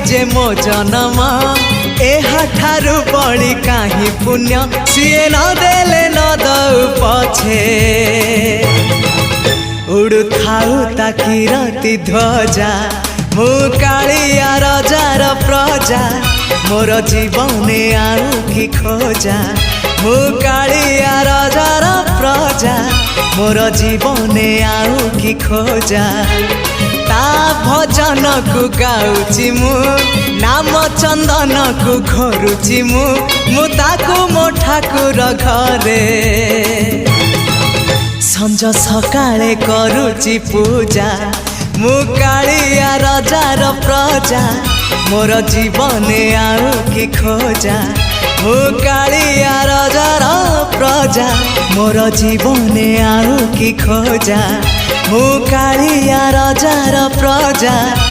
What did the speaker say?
जे मो जनम एहाठारु बड़ी काहि पुण्य सीए न देले न दउ पछे उड़ु थाउ ताकि रति ध्वजा मु कालिया रजार प्रजा मोर जीवने आउ कि खोजा मु कालिया रजार प्रजा मोर जीवने आउ कि खोजा ता भजन को गाउची मु नाम चंदन को घरुची मु ताकू मो ठाकुर घरे संज सकाळे करूची पूजा मु कालिया रजार प्रजा मोर जीवने आउ कि खोजा मु कालिया रजार प्रजा मोर जीवने आउ कि खोजा मु कालिया रजार प्रजा।